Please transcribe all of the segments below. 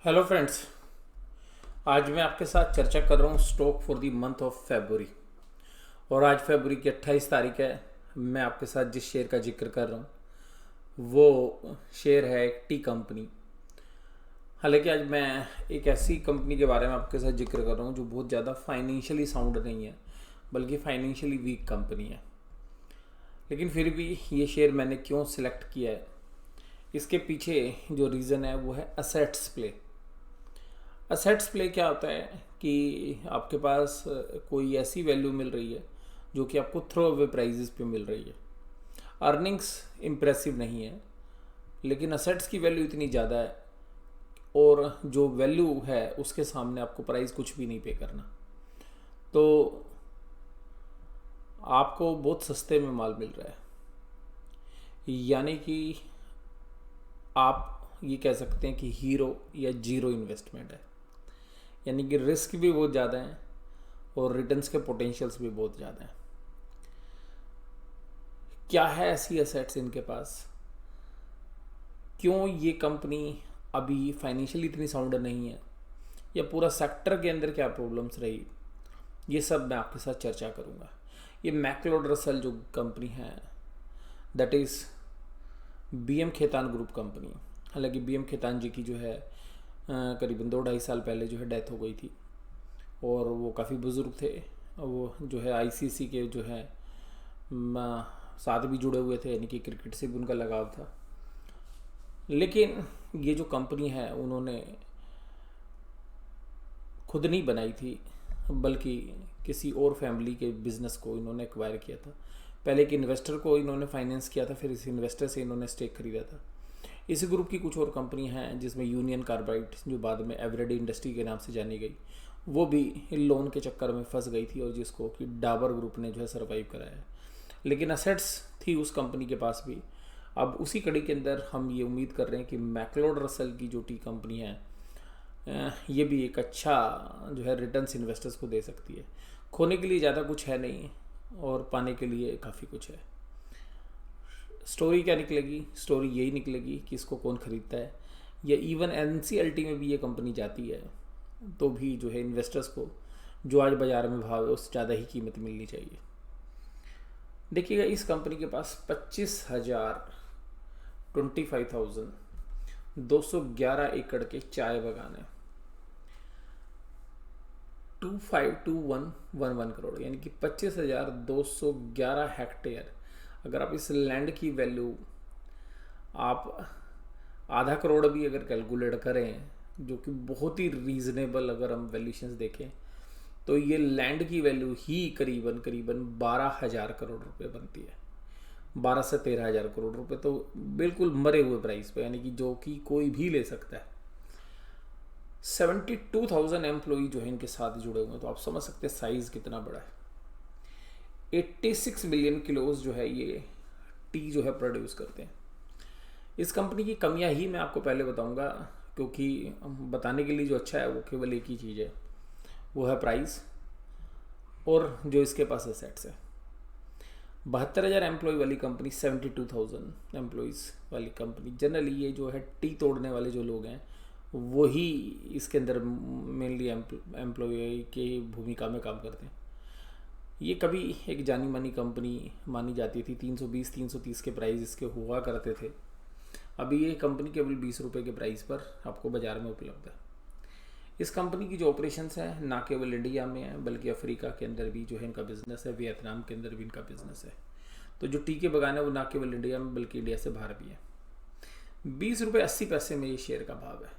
Hello friends. आज मैं आपके साथ चर्चा कर रहा हूँ stock for the month of February. और आज फरवरी की 28 तारीख है। मैं आपके साथ जिस शेयर का जिक्र कर रहा हूँ वो शेयर है एक टी कंपनी। हालांकि आज मैं एक ऐसी कंपनी के बारे में आपके साथ जिक्र कर रहा हूँ जो बहुत ज़्यादा फाइनेंशियली साउंड नहीं है, बल्कि फाइनेंशियली वीक कंपनी है। लेकिन फिर भी ये शेयर मैंने क्यों सिलेक्ट किया है, इसके पीछे जो रीज़न है वो है असेट्स प्ले। असेट्स प्ले क्या होता है कि आपके पास कोई ऐसी वैल्यू मिल रही है जो कि आपको थ्रो अवे प्राइजेस पे मिल रही है। अर्निंग्स इम्प्रेसिव नहीं है, लेकिन असेट्स की वैल्यू इतनी ज़्यादा है और जो वैल्यू है उसके सामने आपको प्राइस कुछ भी नहीं पे करना। तो आपको बहुत सस्ते में माल मिल रहा है, यानी कि आप ये कह सकते हैं कि हीरो या जीरो इन्वेस्टमेंट है। यानी कि रिस्क भी बहुत ज़्यादा है और रिटर्न्स के पोटेंशियल्स भी बहुत ज़्यादा हैं। क्या है ऐसी एसेट्स इनके पास, क्यों ये कंपनी अभी फाइनेंशियली इतनी साउंड नहीं है, या पूरा सेक्टर के अंदर क्या प्रॉब्लम्स रही, ये सब मैं आपके साथ चर्चा करूँगा। ये मैक्लोड रसल जो कंपनी है, that is BM Khetan group company. हालांकि बीएम खेतान जी की जो है करीबन 2-2.5 साल पहले जो है डेथ हो गई थी और वो काफ़ी बुज़ुर्ग थे। वो जो है आईसीसी के जो है साथ भी जुड़े हुए थे, यानी कि क्रिकेट से भी उनका लगाव था। लेकिन ये जो कंपनी है उन्होंने खुद नहीं बनाई थी, बल्कि किसी और फैमिली के बिजनेस को इन्होंने एक्वायर किया था। पहले एक इन्वेस्टर को इन्होंने फाइनेंस किया था, फिर इस इन्वेस्टर से इन्होंने स्टेक खरीदा था। इसी ग्रुप की कुछ और कंपनी हैं जिसमें यूनियन कार्बाइड, जो बाद में एवरेडी इंडस्ट्री के नाम से जानी गई, वो भी लोन के चक्कर में फंस गई थी और जिसको कि डाबर ग्रुप ने जो है सर्वाइव कराया। लेकिन असेट्स थी उस कंपनी के पास भी। अब उसी कड़ी के अंदर हम ये उम्मीद कर रहे हैं कि मैक्लोड रसल की जो टी कंपनी है ये भी एक अच्छा जो है रिटर्न्स इन्वेस्टर्स को दे सकती है। खोने के लिए ज़्यादा कुछ है नहीं और पाने के लिए काफ़ी कुछ है। स्टोरी क्या निकलेगी? स्टोरी यही निकलेगी कि इसको कौन खरीदता है, या इवन एनसीएलटी में भी ये कंपनी जाती है तो भी जो है इन्वेस्टर्स को जो आज बाज़ार में भाव है उससे ज़्यादा ही कीमत मिलनी चाहिए। देखिएगा, इस कंपनी के पास 25,211 एकड़ के चाय बागान है। 252111 करोड़, यानी कि 25,211 हेक्टेयर। अगर आप इस लैंड की वैल्यू आप आधा करोड़ भी अगर कैलकुलेट करें, जो कि बहुत ही रीजनेबल अगर हम वैल्यूशंस देखें, तो ये लैंड की वैल्यू ही करीबन करीबन 12,000 करोड़ रुपए बनती है। 12 से 13,000 करोड़ रुपए तो बिल्कुल मरे हुए प्राइस पे, यानी कि जो कि कोई भी ले सकता है। 72,000 एम्प्लॉई जो है इनके साथ जुड़े हुए हैं, तो आप समझ सकते हैं साइज कितना बड़ा है। 86 मिलियन किलोज जो है ये टी जो है प्रोड्यूस करते हैं। इस कंपनी की कमियां ही मैं आपको पहले बताऊंगा, क्योंकि बताने के लिए जो अच्छा है वो केवल एक ही चीज़ है, वो है प्राइस और जो इसके पास एसेट्स है। 72,000 एम्प्लॉय वाली कंपनी, 72,000 एम्प्लॉयज़ वाली कंपनी, जनरली ये जो है टी तोड़ने वाले जो लोग हैं वही इसके अंदर मेनली एम्प्लॉय की भूमिका में काम करते हैं। ये कभी एक जानी मानी कंपनी मानी जाती थी। 320-330 के प्राइस इसके हुआ करते थे। अभी ये कंपनी केवल 20 रुपये के प्राइस पर आपको बाज़ार में उपलब्ध है। इस कंपनी की जो ऑपरेशंस है ना केवल इंडिया में है, बल्कि अफ्रीका के अंदर भी जो है इनका बिजनेस है, वियतनाम के अंदर भी इनका बिजनेस है। तो जो टी के बागान है वो ना केवल इंडिया में बल्कि इंडिया से बाहर भी है। 20 रुपये 80 पैसे में ये शेयर का भाव है।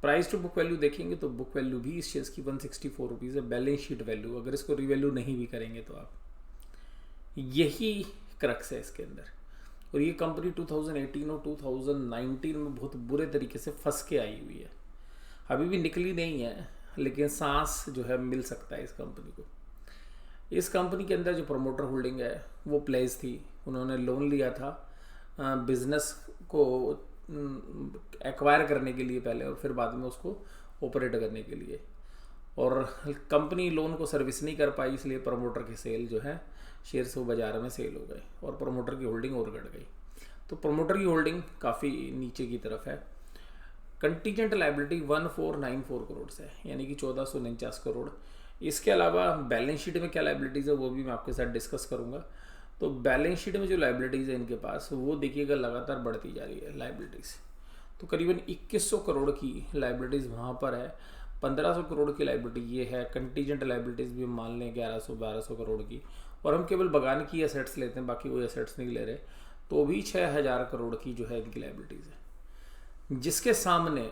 प्राइस टू बुक वैल्यू देखेंगे तो बुक वैल्यू भी इस शेयर की 164 रुपीज़ है। बैलेंस शीट वैल्यू अगर इसको रिवैल्यू नहीं भी करेंगे तो आप, यही क्रक्स है इसके अंदर। और ये कंपनी 2018 और 2019 में बहुत बुरे तरीके से फंस के आई हुई है। अभी भी निकली नहीं है, लेकिन सांस जो है मिल सकता है इस कंपनी को। इस कंपनी के अंदर जो प्रमोटर होल्डिंग है वो प्लेज थी। उन्होंने लोन लिया था बिजनेस को एक्वायर करने के लिए पहले, और फिर बाद में उसको ऑपरेट करने के लिए। और कंपनी लोन को सर्विस नहीं कर पाई, इसलिए प्रमोटर के सेल जो है शेयर्स वो बाज़ार में सेल हो गए और प्रमोटर की होल्डिंग और घट गई। तो प्रमोटर की होल्डिंग काफ़ी नीचे की तरफ है। कंटीजेंट लाइबिलिटी 1494 करोड़ से है, यानी कि 1449 करोड़। इसके अलावा बैलेंस शीट में क्या लाइबिलिटीज़ है वो भी मैं आपके साथ डिस्कस करूंगा। तो बैलेंस शीट में जो लाइबिलिटीज़ है इनके पास, वो देखिएगा लगातार बढ़ती जा रही है लाइबिलिटीज़। तो करीबन 2100 करोड़ की लाइबिलिटीज़ वहाँ पर है, 1500 करोड़ की लाइबिलिटी ये है। कंटीजेंट लाइबिलिटीज़ भी मान लें 1100-1200 करोड़ की, और हम केवल बगान की एसेट्स लेते हैं, बाकी कोई एसेट्स नहीं ले रहे, तो भी 6000 करोड़ की जो है इनकी लाइबिलिटीज़ है। जिसके सामने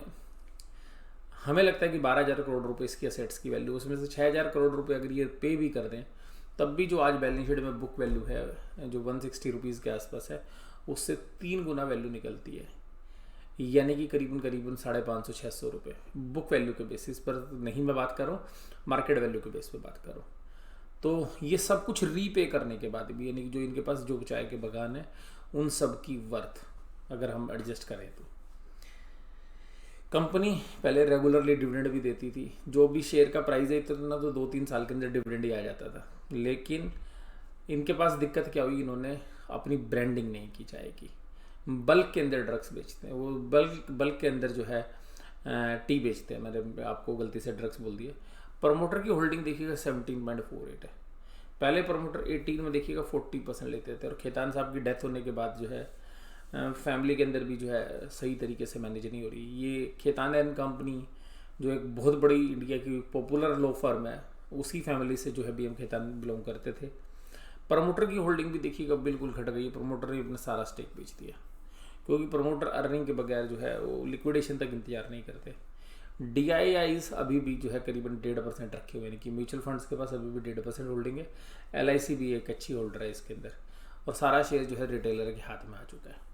हमें लगता है कि 12,000 करोड़ रुपए इसकी एसेट्स की वैल्यू, उसमें से 6,000 करोड़ रुपए अगर ये पे भी कर दें, तब भी जो आज बैलेंस शीट में बुक वैल्यू है जो 160 रुपीज़ के आसपास है, उससे 3 गुना वैल्यू निकलती है, यानी कि करीबन 550-600 रुपये बुक वैल्यू के बेसिस पर नहीं मैं बात कर रहा हूँ, मार्केट वैल्यू के बेस पे बात कर रहा हूँ। तो ये सब कुछ रीपे करने के बाद भी, यानी कि जो इनके पास जो चाय के बागान है उन सब की वर्थ अगर हम एडजस्ट करें, तो कंपनी पहले रेगुलरली डिविडेंड भी देती थी। जो भी शेयर का प्राइस है इतना तो 2-3 साल के अंदर डिविडेंड ही आ जाता था। लेकिन इनके पास दिक्कत क्या हुई, इन्होंने अपनी ब्रांडिंग नहीं की चाय की। बल्क के अंदर ड्रग्स बेचते हैं वो, बल्क के अंदर जो है टी बेचते हैं। मैंने आपको गलती से ड्रग्स बोल दिया। प्रमोटर की होल्डिंग देखिएगा 17.48 है। पहले प्रमोटर 18 में देखिएगा 40% लेते थे, और खेतान साहब की डेथ होने के बाद जो है फैमिली के अंदर भी जो है सही तरीके से मैनेज नहीं हो रही। ये खेतान एंड कंपनी जो एक बहुत बड़ी इंडिया की पॉपुलर लॉ फर्म है, उसी फैमिली से जो है बीएम खेतान बिलोंग करते थे। प्रमोटर की होल्डिंग भी देखिएगा बिल्कुल घट गई। प्रमोटर ने अपना सारा स्टेक बेच दिया, क्योंकि प्रमोटर अर्निंग के बगैर जो है वो लिक्विडेशन तक इंतजार नहीं करते। DIIs अभी भी जो है करीबन 1.5% रखे हुए हैं, कि म्यूचुअल फंड्स के पास अभी भी 1.5% होल्डिंग है। LIC भी एक अच्छी होल्डर है इसके अंदर, और सारा शेयर जो है रिटेलर के हाथ में आ चुका है।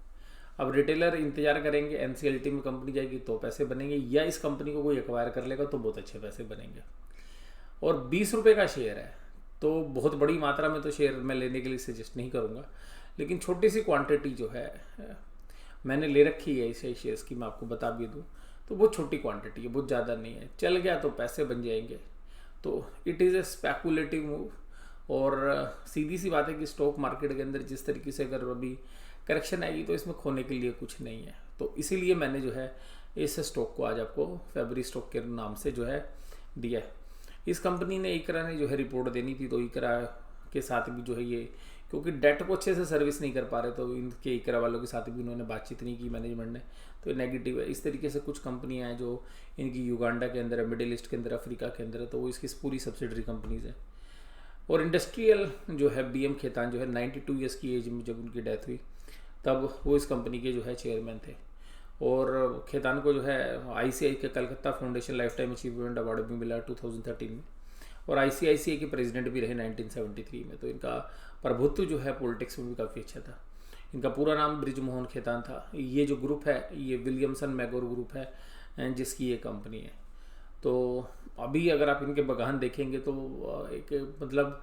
अब रिटेलर इंतजार करेंगे, NCLT में कंपनी जाएगी तो पैसे बनेंगे, या इस कंपनी को कोई एक्वायर कर लेगा तो बहुत अच्छे पैसे बनेंगे। और 20 रुपये का शेयर है, तो बहुत बड़ी मात्रा में तो शेयर मैं लेने के लिए सजेस्ट नहीं करूँगा, लेकिन छोटी सी क्वांटिटी जो है मैंने ले रखी है इसे शेयर्स की, मैं आपको बता भी दूँ तो बहुत छोटी क्वांटिटी है, बहुत ज़्यादा नहीं है। चल गया तो पैसे बन जाएंगे। तो it is a speculative move, और सीधी सी बात है कि स्टॉक मार्केट के अंदर जिस तरीके से अगर अभी करेक्शन आएगी तो इसमें खोने के लिए कुछ नहीं है। तो इसीलिए मैंने जो है इस स्टॉक को आज आपको फेबरी स्टॉक के नाम से जो है दिया है। इस कंपनी ने इकरा ने जो है रिपोर्ट देनी थी, तो इकरा के साथ भी जो है ये, क्योंकि डेट को अच्छे से सर्विस नहीं कर पा रहे, तो इनके इकरा वालों के साथ भी उन्होंने बातचीत नहीं की मैनेजमेंट ने, तो नेगेटिव है। इस तरीके से कुछ कंपनियां हैं जो इनकी युगांडा के अंदर है, मिडिल ईस्ट के अंदर, अफ्रीका के अंदर है, तो वो इसकी पूरी सब्सिडरी कंपनीज है। और इंडस्ट्रियल जो है बीएम खेतान जो है 92 ईयर्स की एज में जब उनकी डेथ हुई, तब वो इस कंपनी के जो है चेयरमैन थे। और खेतान को जो है ICICI के Calcutta foundation life time achievement award भी मिला 2013 में, और ICICI के प्रेसिडेंट भी रहे 1973 में। तो इनका प्रभुत्व जो है पॉलिटिक्स में भी काफ़ी अच्छा था। इनका पूरा नाम ब्रिजमोहन खेतान था। ये जो ग्रुप है ये विलियमसन मैगोर ग्रुप है, जिसकी ये कंपनी है। तो अभी अगर आप इनके बागान देखेंगे तो एक मतलब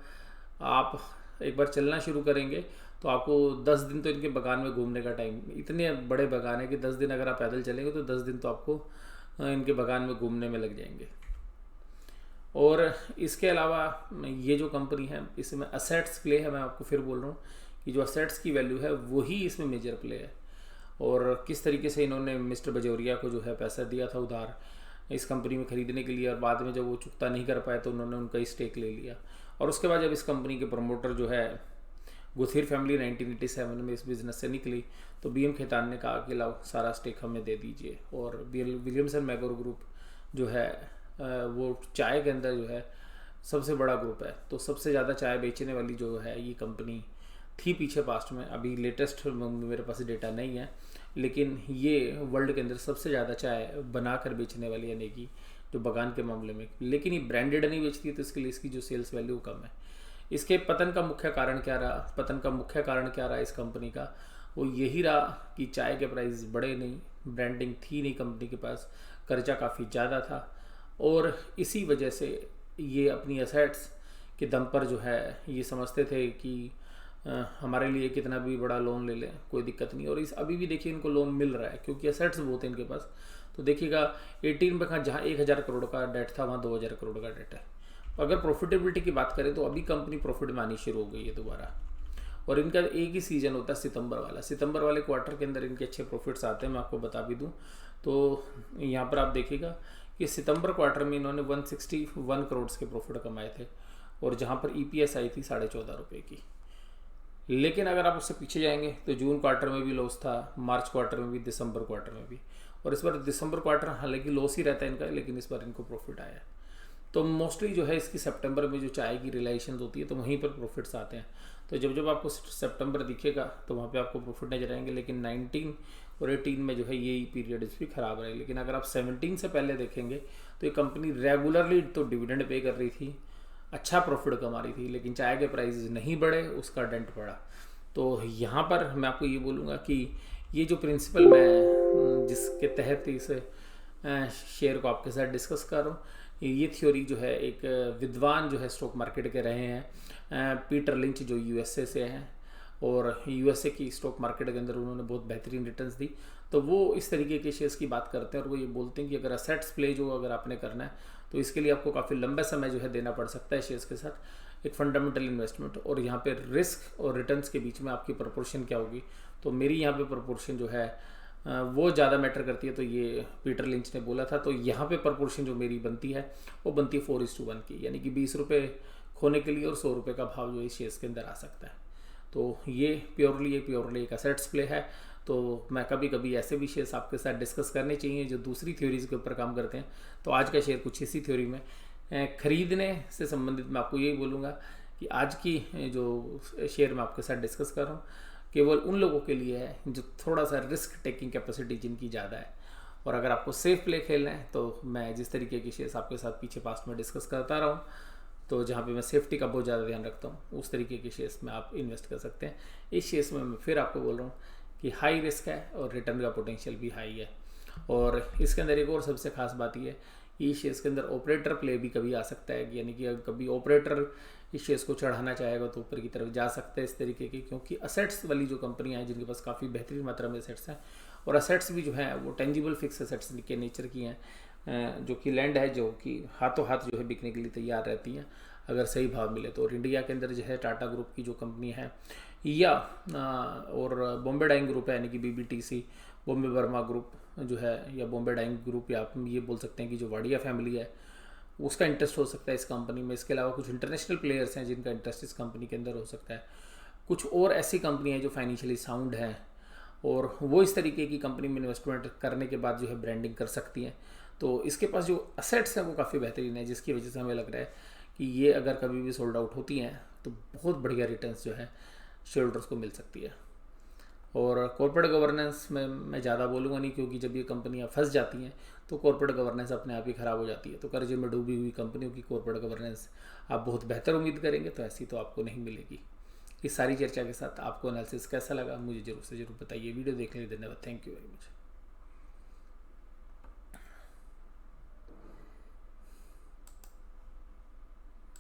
आप एक बार चलना शुरू करेंगे तो आपको 10 दिन तो इनके बागान में घूमने का टाइम, इतने बड़े बागान है कि 10 दिन अगर आप पैदल चलेंगे तो 10 दिन तो आपको इनके बागान में घूमने में लग जाएंगे। और इसके अलावा ये जो कंपनी है इसमें असेट्स प्ले है, मैं आपको फिर बोल रहा हूँ कि जो असेट्स की वैल्यू है वही इसमें मेजर प्ले है। और किस तरीके से इन्होंने मिस्टर बजौरिया को जो है पैसा दिया था उधार इस कंपनी में खरीदने के लिए, और बाद में जब वो चुकता नहीं कर पाए तो उन्होंने उनका ही स्टेक ले लिया। और उसके बाद जब इस कंपनी के प्रमोटर जो है गुथिर फैमिली 1987 में इस बिज़नेस से निकली, तो बीएम खेतान ने कहा कि लाओ सारा स्टेक हमें दे दीजिए। और विलियमसन मैगोर ग्रुप जो है वो चाय के अंदर जो है सबसे बड़ा ग्रुप है। तो सबसे ज़्यादा चाय बेचने वाली जो है ये कंपनी थी पीछे पास्ट में, अभी लेटेस्ट मेरे पास डेटा नहीं है, लेकिन ये वर्ल्ड के अंदर सबसे ज़्यादा चाय बनाकर बेचने वाली, यानी कि जो बागान के मामले में। लेकिन ये ब्रांडेड नहीं बेचती, तो इसके लिए इसकी जो सेल्स वैल्यू कम है। इसके पतन का मुख्य कारण क्या रहा इस कंपनी का, वो यही रहा कि चाय के प्राइस बढ़े नहीं, ब्रांडिंग थी नहीं कंपनी के पास, कर्जा काफ़ी ज़्यादा था, और इसी वजह से ये अपनी एसेट्स के दम पर जो है ये समझते थे कि हमारे लिए कितना भी बड़ा लोन ले लें कोई दिक्कत नहीं। और इस अभी भी देखिए इनको लोन मिल रहा है क्योंकि एसेट्स बहुत है इनके पास। तो देखिएगा 18 में जहाँ 1000 करोड़ का डेट था वहाँ 2000 करोड़ का डेट है। अगर प्रॉफिटेबिलिटी की बात करें तो अभी कंपनी प्रॉफिट में आनी शुरू हो गई है दोबारा, और इनका एक ही सीजन होता है सितंबर वाला। सितंबर वाले क्वार्टर के अंदर इनके अच्छे प्रॉफिट्स आते हैं। मैं आपको बता भी दूं तो यहाँ पर आप देखिएगा कि सितंबर क्वार्टर में इन्होंने 161 करोड़ के प्रॉफिट कमाए थे, और जहाँ पर ईपीएस आई थी 14.5 रुपये की। लेकिन अगर आप उससे पीछे जाएंगे तो जून क्वार्टर में भी लॉस था, मार्च क्वार्टर में भी, दिसंबर क्वार्टर में भी, और इस बार दिसंबर क्वार्टर हालांकि लॉस ही रहता है इनका, लेकिन इस बार इनको प्रॉफिट आया है। तो मोस्टली जो है इसकी सितंबर में जो चाय की रियलाइजेशन होती है तो वहीं पर प्रॉफिट्स आते हैं। तो जब जब आपको सितंबर दिखेगा तो वहाँ पे आपको प्रॉफिट नजर आएंगे, लेकिन 19 और 18 में जो है यही पीरियड भी खराब रहे। लेकिन अगर आप 17 से पहले देखेंगे तो ये कंपनी रेगुलरली तो डिविडेंड पे कर रही थी, अच्छा प्रॉफिट कमा रही थी, लेकिन चाय के प्राइस नहीं बढ़े, उसका डेंट पड़ा। तो यहाँ पर मैं आपको ये बोलूँगा कि ये जो प्रिंसिपल मैं जिसके तहत इस शेयर को आपके साथ डिस्कस कर रहा हूँ, ये थ्योरी जो है एक विद्वान जो है स्टॉक मार्केट के रहे हैं, पीटर लिंच, जो यूएसए से हैं, और यूएसए की स्टॉक मार्केट के अंदर उन्होंने बहुत बेहतरीन रिटर्न्स दी। तो वो इस तरीके के शेयर्स की बात करते हैं, और वो ये बोलते हैं कि अगर असेट्स प्ले जो अगर आपने करना है तो इसके लिए आपको काफ़ी लंबा समय जो है देना पड़ सकता है शेयर्स के साथ, एक फंडामेंटल इन्वेस्टमेंट, और यहाँ पे रिस्क और रिटर्न्स के बीच में आपकी प्रपोर्शन क्या होगी। तो मेरी यहाँ पे प्रपोर्शन जो है वो ज़्यादा मैटर करती है, तो ये पीटर लिंच ने बोला था। तो यहाँ पे प्रपोर्शन जो मेरी बनती है वो बनती है 4:1 की, यानी कि 20 रुपये खोने के लिए और 100 रुपये का भाव जो इस शेयर्स के अंदर आ सकता है। तो ये प्योरली एक असेट्स प्ले है। तो मैं कभी कभी ऐसे भी शेयर्स आपके साथ डिस्कस करने चाहिए जो दूसरी थ्योरीज के ऊपर काम करते हैं। तो आज का शेयर कुछ इसी थ्योरी में खरीदने से संबंधित मैं आपको यही बोलूँगा कि आज की जो शेयर मैं आपके साथ डिस्कस कर रहा हूँ केवल उन लोगों के लिए है जो थोड़ा सा रिस्क टेकिंग कैपेसिटी जिनकी ज़्यादा है। और अगर आपको सेफ प्ले खेलना है तो मैं जिस तरीके के शेयर्स आपके साथ पीछे पास्ट में डिस्कस करता रहा हूँ, तो जहाँ पे मैं सेफ्टी का बहुत ज़्यादा ध्यान रखता हूँ, उस तरीके के शेयर्स में आप इन्वेस्ट कर सकते हैं। इस शेयर्स में मैं फिर आपको बोल रहा हूँ कि हाई रिस्क है और रिटर्न का पोटेंशियल भी हाई है। और इसके अंदर एक और सबसे खास बात यह है, इस शेयर्स के अंदर ऑपरेटर प्ले भी कभी आ सकता है, यानी कि अगर कभी ऑपरेटर इस शेयर्स को चढ़ाना चाहेगा तो ऊपर की तरफ जा सकता है इस तरीके की, क्योंकि असेट्स वाली जो कंपनियां हैं जिनके पास काफ़ी बेहतरीन मात्रा में असेट्स हैं, और असेट्स भी जो हैं वो टेंजिबल फिक्स असेट्स के नेचर की हैं, जो कि लैंड है, जो कि हाथों हाथ जो है बिकने के लिए तैयार रहती हैं अगर सही भाव मिले तो। और इंडिया के अंदर जो है टाटा ग्रुप की जो कंपनी है, या और बॉम्बे डाइंग ग्रुप है, यानी कि बीबीटीसी, बॉम्बे वर्मा ग्रुप जो है, या बॉम्बे डाइंग ग्रुप, या आप ये बोल सकते हैं कि जो वाडिया फैमिली है उसका इंटरेस्ट हो सकता है इस कंपनी में। इसके अलावा कुछ इंटरनेशनल प्लेयर्स हैं जिनका इंटरेस्ट इस कंपनी के अंदर हो सकता है। कुछ और ऐसी कंपनी हैं जो फाइनेंशियली साउंड हैं और वो इस तरीके की कंपनी में इन्वेस्टमेंट करने के बाद जो है ब्रांडिंग कर सकती हैं। तो इसके पास जो असेट्स हैं वो काफ़ी बेहतरीन है, जिसकी वजह से हमें लग रहा है कि ये अगर कभी भी सोल्ड आउट होती हैं तो बहुत बढ़िया रिटर्न्स जो है शेयर होल्डर्स को मिल सकती है। और कॉर्पोरेट गवर्नेंस में मैं ज़्यादा बोलूँगा नहीं, क्योंकि जब ये कंपनियाँ फंस जाती हैं तो कॉर्पोरेट गवर्नेंस अपने आप ही ख़राब हो जाती है। तो कर्जे में डूबी हुई कंपनियों की कॉर्पोरेट गवर्नेंस आप बहुत बेहतर उम्मीद करेंगे तो ऐसी तो आपको नहीं मिलेगी। इस सारी चर्चा के साथ आपको एनालिसिस कैसा लगा मुझे ज़रूर से ज़रूर बताइए। वीडियो देखने के लिए धन्यवाद। Thank you very much.